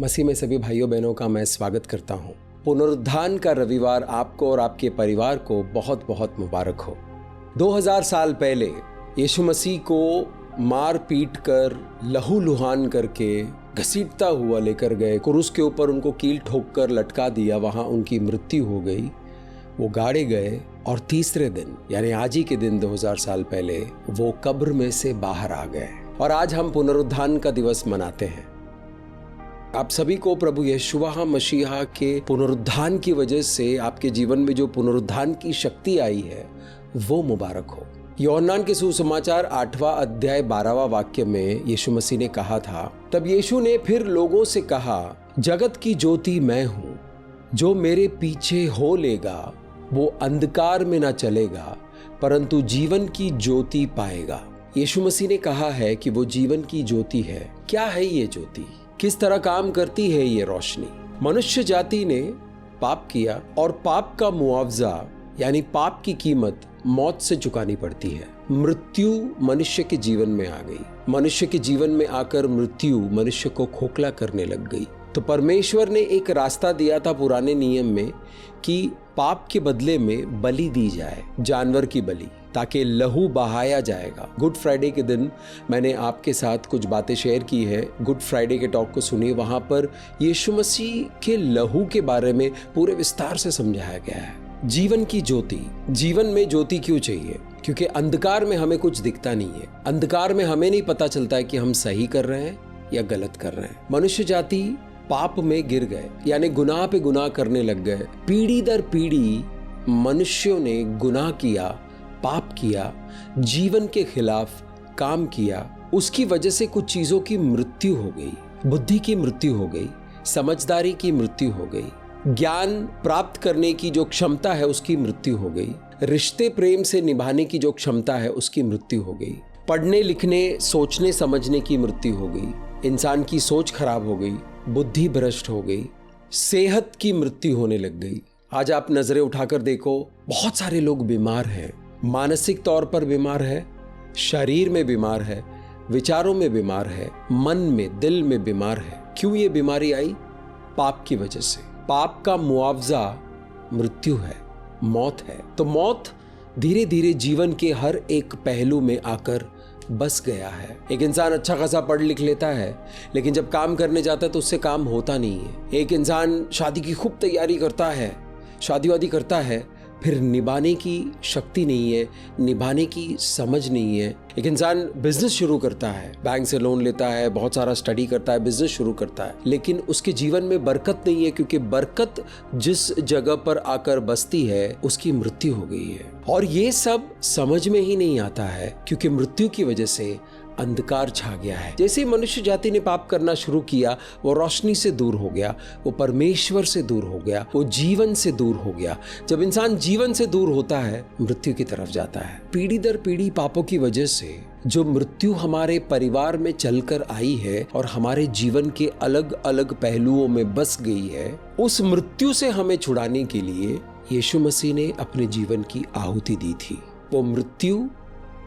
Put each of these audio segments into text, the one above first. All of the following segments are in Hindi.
मसीह में सभी भाइयों बहनों का मैं स्वागत करता हूँ। पुनरुत्थान का रविवार आपको और आपके परिवार को बहुत बहुत मुबारक हो। 2000 साल पहले यीशु मसीह को मार पीट कर लहू लुहान करके घसीटता हुआ लेकर गए, क्रूस के ऊपर उनको कील ठोक कर लटका दिया, वहां उनकी मृत्यु हो गई, वो गाड़े गए और तीसरे दिन यानी आज ही के दिन 2000 साल पहले वो कब्र में से बाहर आ गए। और आज हम पुनरुत्थान का दिवस मनाते हैं। आप सभी को प्रभु यीशुआ मसीहा के पुनरुत्थान की वजह से आपके जीवन में जो पुनरुत्थान की शक्ति आई है वो मुबारक हो। यूहन्ना के सुसमाचार 8वां अध्याय 12वां वाक्य में यीशु मसीह ने कहा था, तब यीशु ने फिर लोगों से कहा, जगत की ज्योति मैं हूं, जो मेरे पीछे हो लेगा वो अंधकार में न चलेगा परंतु जीवन की ज्योति पाएगा। यीशु मसीह ने कहा है कि वो जीवन की ज्योति है। क्या है ये ज्योति? किस तरह काम करती है ये रोशनी? मनुष्य जाति ने पाप किया और पाप का मुआवजा यानी पाप की कीमत मौत से चुकानी पड़ती है। मृत्यु मनुष्य के जीवन में आ गई। मनुष्य के जीवन में आकर मृत्यु मनुष्य को खोखला करने लग गई। तो परमेश्वर ने एक रास्ता दिया था पुराने नियम में कि पाप के बदले में बलि दी जाए, जानवर की बलि, ताकि लहू बहाया जाएगा। गुड फ्राइडे के दिन मैंने आपके साथ कुछ बातें शेयर की है। गुड फ्राइडे के टॉक को सुनिए, वहां पर यीशु मसीह के लहू के बारे में पूरे विस्तार से समझाया गया है। जीवन की ज्योति, जीवन में ज्योति क्यों चाहिए? क्योंकि अंधकार में हमें कुछ दिखता नहीं है। अंधकार में हमें नहीं पता चलता है कि हम सही कर रहे हैं या गलत कर रहे हैं। मनुष्य जाति पाप में गिर गए, यानी गुनाह पे गुनाह करने लग गए। पीढ़ी दर पीढ़ी मनुष्यों ने गुनाह किया, पाप किया, जीवन के खिलाफ काम किया। उसकी वजह से कुछ चीजों की मृत्यु हो गई, बुद्धि की मृत्यु हो गई, समझदारी की मृत्यु हो गई, ज्ञान प्राप्त करने की जो क्षमता है उसकी मृत्यु हो गई, रिश्ते प्रेम से निभाने की जो क्षमता है उसकी मृत्यु हो गई, पढ़ने लिखने सोचने समझने की मृत्यु हो गई, इंसान की सोच खराब हो गई, बुद्धि भ्रष्ट हो गई, सेहत की मृत्यु होने लग गई। आज आप नजरें उठाकर देखो, बहुत सारे लोग बीमार हैं। मानसिक तौर पर बीमार है, शरीर में बीमार है, विचारों में बीमार है, मन में दिल में बीमार है। क्यों ये बीमारी आई? पाप की वजह से। पाप का मुआवजा मृत्यु है, मौत है। तो मौत धीरे धीरे जीवन के हर एक पहलू में आकर बस गया है। एक इंसान अच्छा खासा पढ़ लिख लेता है, लेकिन जब काम करने जाता है तो उससे काम होता नहीं है। एक इंसान शादी की खूब तैयारी करता है, शादी वादी करता है, फिर निभाने की शक्ति नहीं है, निभाने की समझ नहीं है। एक इंसान बिजनेस शुरू करता है, बैंक से लोन लेता है, बहुत सारा स्टडी करता है, बिजनेस शुरू करता है, लेकिन उसके जीवन में बरकत नहीं है, क्योंकि बरकत जिस जगह पर आकर बसती है उसकी मृत्यु हो गई है। और ये सब समझ में ही नहीं आता है, क्योंकि मृत्यु की वजह से अंधकार छा गया है। जैसे ही मनुष्य जाति ने पाप करना शुरू किया, वो रोशनी से दूर हो गया, वो परमेश्वर से दूर हो गया, वो जीवन से दूर हो गया। जब इंसान जीवन से दूर होता है, मृत्यु की तरफ जाता है। पीढ़ी दर पीढ़ी पापों की वजह से जो मृत्यु हमारे परिवार में चलकर आई है और हमारे जीवन के अलग अलग पहलुओं में बस गई है, उस मृत्यु से हमें छुड़ाने के लिए यीशु मसीह ने अपने जीवन की आहुति दी थी। वो मृत्यु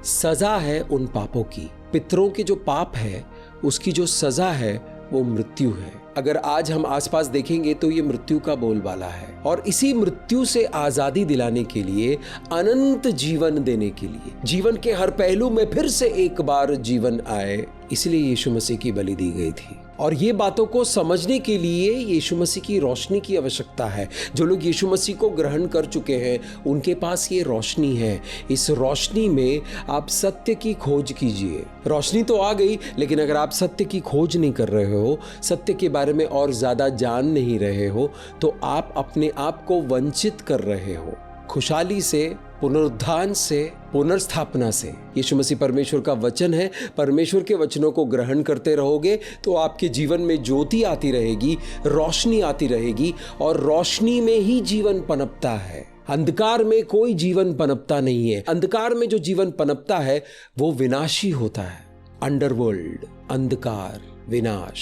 सजा है उन पापों की। पितरों के जो पाप है उसकी जो सजा है वो मृत्यु है। अगर आज हम आसपास देखेंगे तो ये मृत्यु का बोलबाला है। और इसी मृत्यु से आजादी दिलाने के लिए, अनंत जीवन देने के लिए, जीवन के हर पहलू में फिर से एक बार जीवन आए, इसलिए यीशु मसीह की बलि दी गई थी। और ये बातों को समझने के लिए यीशु मसीह की रोशनी की आवश्यकता है। जो लोग यीशु मसीह को ग्रहण कर चुके हैं उनके पास ये रोशनी है। इस रोशनी में आप सत्य की खोज कीजिए। रोशनी तो आ गई, लेकिन अगर आप सत्य की खोज नहीं कर रहे हो, सत्य के बारे में और ज्यादा जान नहीं रहे हो, तो आप अपने आप को वंचित कर रहे हो खुशहाली से, पुनरुत्थान से, पुनर्स्थापना से। यीशु मसीह परमेश्वर का वचन है। परमेश्वर के वचनों को ग्रहण करते रहोगे तो आपके जीवन में ज्योति आती रहेगी, रोशनी आती रहेगी, और रोशनी में ही जीवन पनपता है। अंधकार में कोई जीवन पनपता नहीं है। अंधकार में जो जीवन पनपता है वो विनाशी होता है। अंडरवर्ल्ड, अंधकार, विनाश।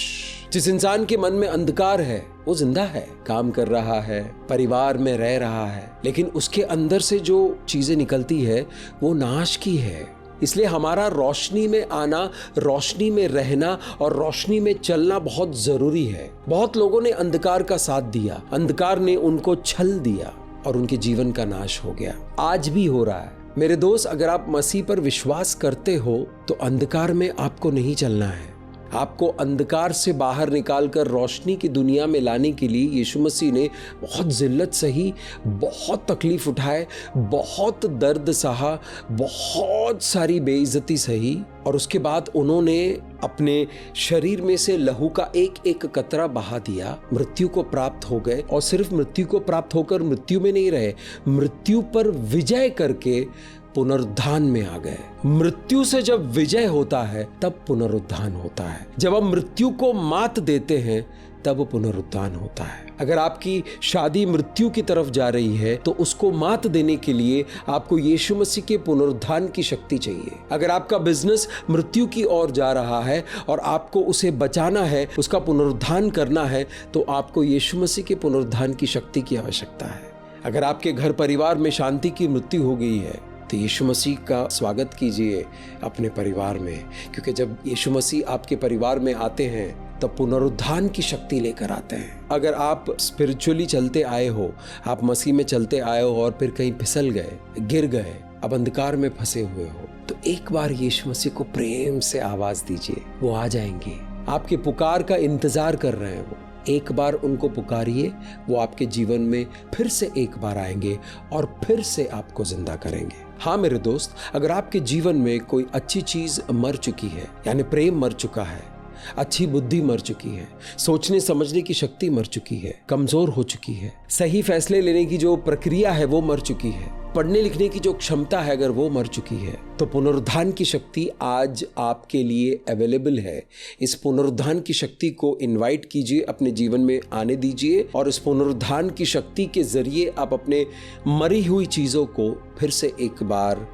जिस इंसान के मन में अंधकार है वो जिंदा है, काम कर रहा है, परिवार में रह रहा है, लेकिन उसके अंदर से जो चीजें निकलती है वो नाश की है। इसलिए हमारा रोशनी में आना, रोशनी में रहना और रोशनी में चलना बहुत जरूरी है। बहुत लोगों ने अंधकार का साथ दिया, अंधकार ने उनको छल दिया और उनके जीवन का नाश हो गया। आज भी हो रहा है। मेरे दोस्त, अगर आप मसीह पर विश्वास करते हो तो अंधकार में आपको नहीं चलना है। आपको अंधकार से बाहर निकालकर रोशनी की दुनिया में लाने के लिए यीशु मसीह ने बहुत जिल्लत सही, बहुत तकलीफ उठाए, बहुत दर्द सहा, बहुत सारी बेइज्जती सही और उसके बाद उन्होंने अपने शरीर में से लहू का एक एक कतरा बहा दिया, मृत्यु को प्राप्त हो गए और सिर्फ मृत्यु को प्राप्त होकर मृत्यु में नहीं रहे, मृत्यु पर विजय करके पुनरुत्थान में आ गए। मृत्यु से जब विजय होता है तब पुनरुत्थान होता है। जब हम मृत्यु को मात देते हैं तब पुनरुत्थान होता है। अगर आपकी शादी मृत्यु की तरफ जा रही है तो उसको मात देने के लिए आपको यीशु मसीह के पुनरुत्थान की शक्ति चाहिए। अगर आपका बिजनेस मृत्यु की ओर जा रहा है और आपको उसे बचाना है, उसका पुनरुत्थान करना है, तो आपको यीशु मसीह के पुनरुत्थान की शक्ति की आवश्यकता है। अगर आपके घर परिवार में शांति की मृत्यु हो गई है तो यीशु मसीह का स्वागत कीजिए अपने परिवार में, क्योंकि जब यीशु मसीह आपके परिवार में आते हैं तब पुनरुत्थान की शक्ति लेकर आते हैं। अगर आप स्पिरिचुअली चलते आए हो, आप मसीह में चलते आए हो और फिर कहीं फिसल गए, गिर गए, अब अंधकार में फंसे हुए हो, तो एक बार यीशु मसीह को प्रेम से आवाज दीजिए, वो आ जाएंगे। आपके पुकार का इंतजार कर रहे हैं वो। एक बार उनको पुकारिए, वो आपके जीवन में फिर से एक बार आएंगे और फिर से आपको जिंदा करेंगे। हाँ मेरे दोस्त, अगर आपके जीवन में कोई अच्छी चीज मर चुकी है, यानी प्रेम मर चुका है, अच्छी बुद्धि मर चुकी है, सोचने समझने की शक्ति मर चुकी है, कमजोर हो चुकी है, सही फैसले लेने की जो प्रक्रिया है वो मर चुकी है, पढ़ने लिखने की जो क्षमता है अगर वो मर चुकी है, तो पुनरुत्थान की शक्ति आज आपके लिए अवेलेबल है। इस पुनरुत्थान की शक्ति को इनवाइट कीजिए, अपने जीवन में आने दीजिए और इस पुनरुत्थान की शक्ति के जरिए आप अपने मरी हुई चीजों को फिर से एक बार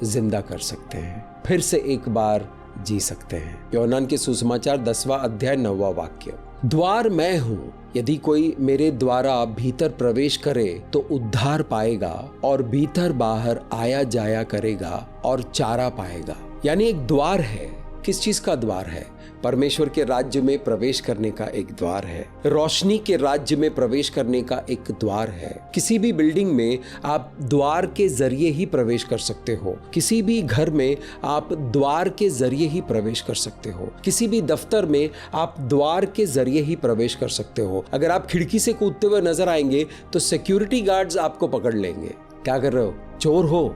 जिंदा कर सकते हैं, फिर से एक बार जी सकते हैं। यूहन्ना के सुसमाचार 10वां अध्याय 9वां वाक्य, द्वार मैं हूं, यदि कोई मेरे द्वारा भीतर प्रवेश करे तो उद्धार पाएगा और भीतर बाहर आया जाया करेगा और चारा पाएगा। यानी एक द्वार है। किस चीज का द्वार है? परमेश्वर के राज्य में प्रवेश करने का एक द्वार है, रोशनी के राज्य में प्रवेश करने का एक द्वार है। किसी भी बिल्डिंग में आप द्वार के जरिए ही प्रवेश कर सकते हो, किसी भी घर में आप द्वार के जरिए ही प्रवेश कर सकते हो, किसी भी दफ्तर में आप द्वार के जरिए ही प्रवेश कर सकते हो। अगर आप खिड़की से कूदते हुए नजर आएंगे तो सिक्योरिटी गार्ड्स आपको पकड़ लेंगे। क्या कर रहे हो? चोर हो,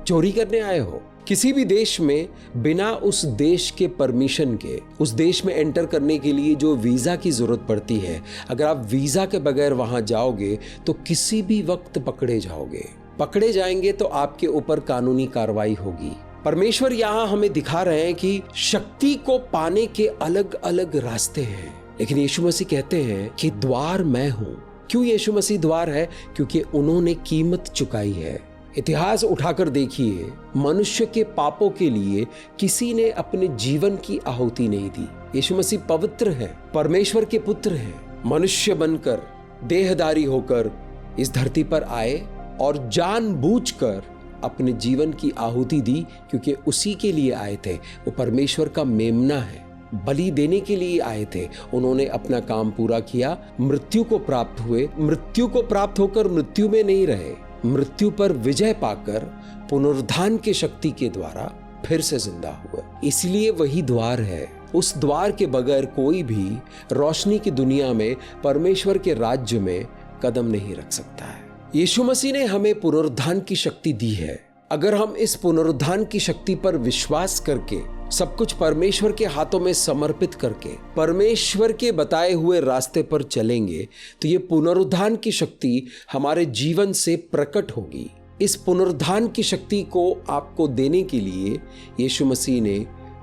चोरी करने आए हो। किसी भी देश में बिना उस देश के परमिशन के उस देश में एंटर करने के लिए जो वीजा की जरूरत पड़ती है, अगर आप वीजा के बगैर वहां जाओगे तो किसी भी वक्त पकड़े जाओगे। पकड़े जाएंगे तो आपके ऊपर कानूनी कार्रवाई होगी। परमेश्वर यहाँ हमें दिखा रहे हैं कि शक्ति को पाने के अलग अलग रास्ते हैं, लेकिन यीशु मसीह कहते हैं कि द्वार मैं हूं। क्यों यीशु मसीह द्वार है? क्योंकि उन्होंने कीमत चुकाई है। इतिहास उठाकर देखिए, मनुष्य के पापों के लिए किसी ने अपने जीवन की आहुति नहीं दी। यीशु मसीह पवित्र है, परमेश्वर के पुत्र हैं, मनुष्य बनकर देहधारी होकर इस धरती पर आए और जानबूझकर अपने जीवन की आहुति दी, क्योंकि उसी के लिए आए थे। वो परमेश्वर का मेमना है, बलि देने के लिए आए थे। उन्होंने अपना काम पूरा किया, मृत्यु को प्राप्त हुए, मृत्यु को प्राप्त होकर मृत्यु में नहीं रहे, मृत्यु पर विजय पाकर पुनरुत्थान की शक्ति के द्वारा फिर से जिंदा हुए। इसलिए वही द्वार है। उस द्वार के बगैर कोई भी रोशनी की दुनिया में, परमेश्वर के राज्य में कदम नहीं रख सकता है। यीशु मसीह ने हमें पुनरुत्थान की शक्ति दी है। अगर हम इस पुनरुत्थान की शक्ति पर विश्वास करके, सब कुछ परमेश्वर के हाथों में समर्पित करके, परमेश्वर के बताए हुए रास्ते पर चलेंगे, तो ये पुनरुत्थान की शक्ति हमारे जीवन से प्रकट होगी। इस पुनरुत्थान की शक्ति को आपको देने के लिए यीशु मसीह ने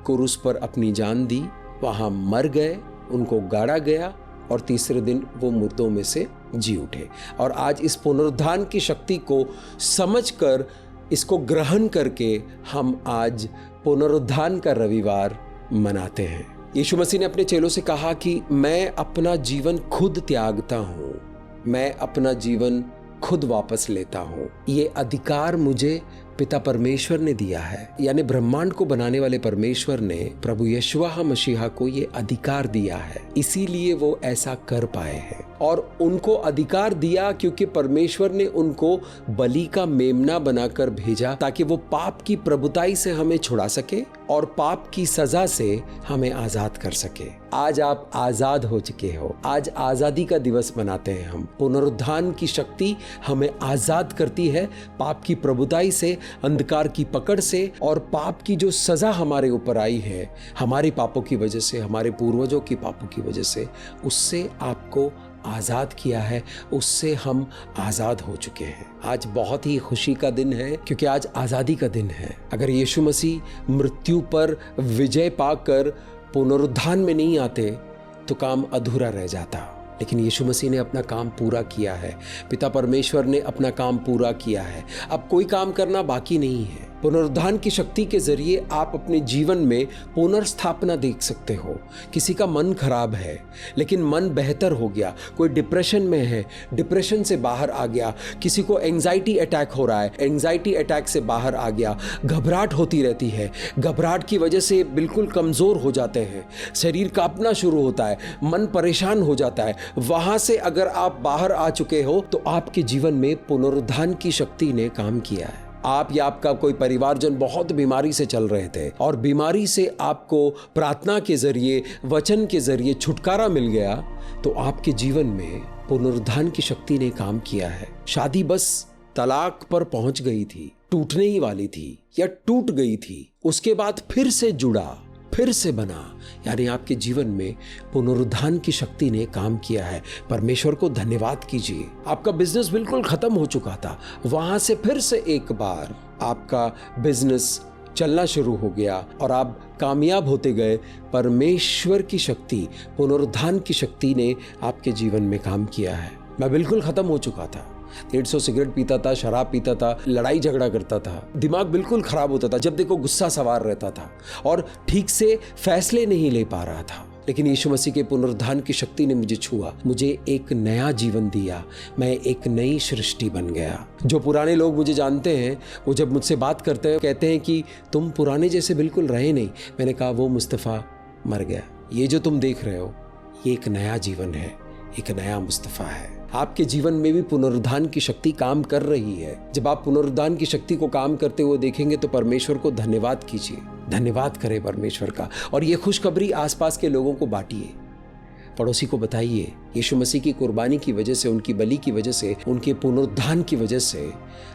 क्रूस पर अपनी जान दी, वहां मर गए, उनको गाड़ा गया और तीसरे दिन वो मुर्दों में से जी उठे। और आज इस पुनरुत्थान की शक्ति को समझकर, इसको ग्रहण करके हम आज पुनरुत्थान का रविवार मनाते हैं। यीशु मसीह ने अपने चेलों से कहा कि मैं अपना जीवन खुद त्यागता हूं, मैं अपना जीवन खुद वापस लेता हूं। ये अधिकार मुझे पिता परमेश्वर ने दिया है, यानी ब्रह्मांड को बनाने वाले परमेश्वर ने प्रभु यशुआ मसीहा को ये अधिकार दिया है, इसीलिए वो ऐसा कर पाए हैं। और उनको अधिकार दिया क्योंकि परमेश्वर ने उनको बलि का मेमना बनाकर भेजा ताकि वो पाप की प्रभुताई से हमें छुड़ा सके और पाप की सजा से हमें आजाद कर सके। आज आप आजाद हो चुके हो। आज आजादी का दिवस मनाते हैं हम। पुनरुत्थान की शक्ति हमें आजाद करती है पाप की प्रभुताई से, अंधकार की पकड़ से, और पाप की जो सजा हमारे ऊपर आई है हमारे पापों की वजह से, हमारे पूर्वजों की पापों की वजह से, उससे आपको आज़ाद किया है, उससे हम आज़ाद हो चुके हैं। आज बहुत ही खुशी का दिन है क्योंकि आज आज़ादी का दिन है। अगर यीशु मसीह मृत्यु पर विजय पाकर पुनरुत्थान में नहीं आते तो काम अधूरा रह जाता, लेकिन यीशु मसीह ने अपना काम पूरा किया है। पिता परमेश्वर ने अपना काम पूरा किया है। अब कोई काम करना बाकी नहीं है। पुनरुत्थान की शक्ति के जरिए आप अपने जीवन में पुनर्स्थापना देख सकते हो। किसी का मन खराब है लेकिन मन बेहतर हो गया, कोई डिप्रेशन में है, डिप्रेशन से बाहर आ गया, किसी को एंजाइटी अटैक हो रहा है, एंजाइटी अटैक से बाहर आ गया, घबराहट होती रहती है, घबराहट की वजह से बिल्कुल कमज़ोर हो जाते हैं, शरीर कांपना शुरू होता है, मन परेशान हो जाता है। वहाँ से अगर आप बाहर आ चुके हो तो आपके जीवन में पुनरुत्थान की शक्ति ने काम किया है। आप या आपका कोई परिवारजन बहुत बीमारी से चल रहे थे और बीमारी से आपको प्रार्थना के जरिए, वचन के जरिए छुटकारा मिल गया, तो आपके जीवन में पुनरुत्थान की शक्ति ने काम किया है। शादी बस तलाक पर पहुंच गई थी, टूटने ही वाली थी या टूट गई थी, उसके बाद फिर से जुड़ा, फिर से बना, यानी आपके जीवन में पुनरुत्थान की शक्ति ने काम किया है। परमेश्वर को धन्यवाद कीजिए। आपका बिजनेस बिल्कुल खत्म हो चुका था, वहां से फिर से एक बार आपका बिजनेस चलना शुरू हो गया और आप कामयाब होते गए। परमेश्वर की शक्ति, पुनरुत्थान की शक्ति ने आपके जीवन में काम किया है। मैं बिल्कुल खत्म हो चुका था, 150 सिगरेट पीता था, शराब पीता था, लड़ाई झगड़ा करता था, दिमाग बिल्कुल खराब होता था, जब देखो गुस्सा सवार रहता था और ठीक से फैसले नहीं ले पा रहा था। लेकिन यीशु मसीह के पुनरुत्थान की शक्ति ने मुझे छुआ, मुझे एक नया जीवन दिया, मैं एक नई सृष्टि बन गया। जो पुराने लोग मुझे जानते हैं वो जब मुझसे बात करते हैं कहते हैं कि तुम पुराने जैसे बिल्कुल रहे नहीं। मैंने कहा वो मुस्तफ़ा मर गया, ये जो तुम देख रहे हो ये एक नया जीवन है, एक नया मुस्तफ़ा है। आपके जीवन में भी पुनरुत्थान की शक्ति काम कर रही है। जब आप पुनरुत्थान की शक्ति को काम करते हुए देखेंगे तो परमेश्वर को धन्यवाद कीजिए, धन्यवाद करें परमेश्वर का, और ये खुशखबरी आसपास के लोगों को बांटिए, पड़ोसी को बताइए। यीशु मसीह की कुर्बानी की वजह से, उनकी बलि की वजह से, उनके पुनरुत्थान की वजह से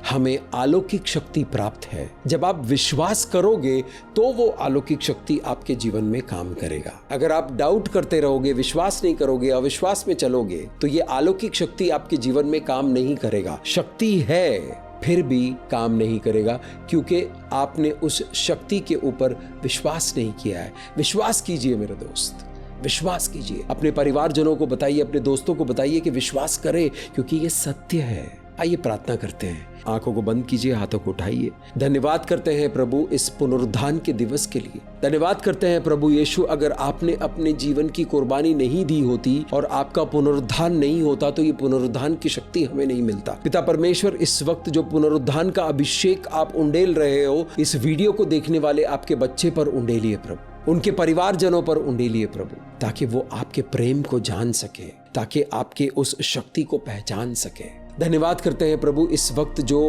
हमें अलौकिक शक्ति प्राप्त है। जब आप विश्वास करोगे तो वो अलौकिक शक्ति आपके जीवन में काम करेगा। अगर आप डाउट करते रहोगे, विश्वास नहीं करोगे, अविश्वास में चलोगे, तो ये अलौकिक शक्ति आपके जीवन में काम नहीं करेगा। शक्ति है फिर भी काम नहीं करेगा क्योंकि आपने उस शक्ति के ऊपर विश्वास नहीं किया है। विश्वास कीजिए मेरे दोस्त, विश्वास कीजिए। अपने परिवारजनों को बताइए, अपने दोस्तों को बताइए कि विश्वास करें क्योंकि ये सत्य है। आइए प्रार्थना करते हैं। आंखों को बंद कीजिए, हाथों को उठाइए। धन्यवाद करते हैं प्रभु इस पुनरुत्थान के दिवस के लिए। धन्यवाद करते हैं प्रभु यीशु, अगर आपने अपने जीवन की कुर्बानी नहीं दी होती और आपका पुनरुत्थान नहीं होता तो ये पुनरुत्थान की शक्ति हमें नहीं मिलता। पिता परमेश्वर, इस वक्त जो पुनरुत्थान का अभिषेक आप उंडेल रहे हो, इस वीडियो को देखने वाले आपके बच्चे पर उंडेलिए प्रभु, उनके परिवारजनों पर उंडेलिए प्रभु, ताकि वो आपके प्रेम को जान सके, ताकि आपके उस शक्ति को पहचान सके। धन्यवाद करते हैं प्रभु इस वक्त जो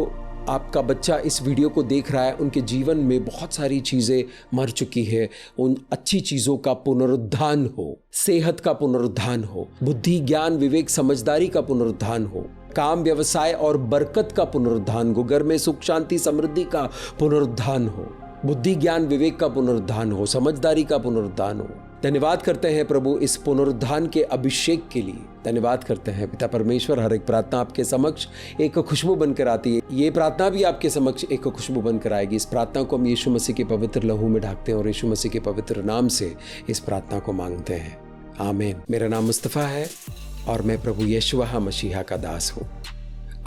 आपका बच्चा इस वीडियो को देख रहा है, उनके जीवन में बहुत सारी चीजें मर चुकी है, उन अच्छी चीजों का पुनरुत्थान हो, सेहत का पुनरुत्थान हो, बुद्धि ज्ञान विवेक समझदारी का पुनरुत्थान हो, काम व्यवसाय और बरकत का पुनरुत्थान हो, घर में सुख शांति समृद्धि का पुनरुत्थान हो, बुद्धि ज्ञान विवेक का पुनरुत्थान हो, समझदारी का पुनरुत्थान हो। धन्यवाद करते हैं प्रभु इस पुनरुत्थान के अभिषेक के लिए। धन्यवाद करते हैं पिता परमेश्वर, हर एक प्रार्थना आपके समक्ष एक खुशबू बनकर आती है। ये प्रार्थना भी आपके समक्ष एक खुशबू बनकर आएगी। इस प्रार्थना को हम यीशु मसीह के पवित्र लहू में ढाकते हैं और यीशु मसीह के पवित्र नाम से इस प्रार्थना को मांगते हैं, आमीन। मेरा नाम मुस्तफ़ा है और मैं प्रभु यशुआ मसीहा का दास हूँ।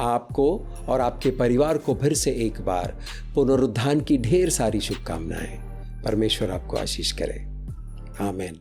आपको और आपके परिवार को फिर से एक बार पुनरुत्थान की ढेर सारी शुभकामनाएं। परमेश्वर आपको आशीष करे, आमीन।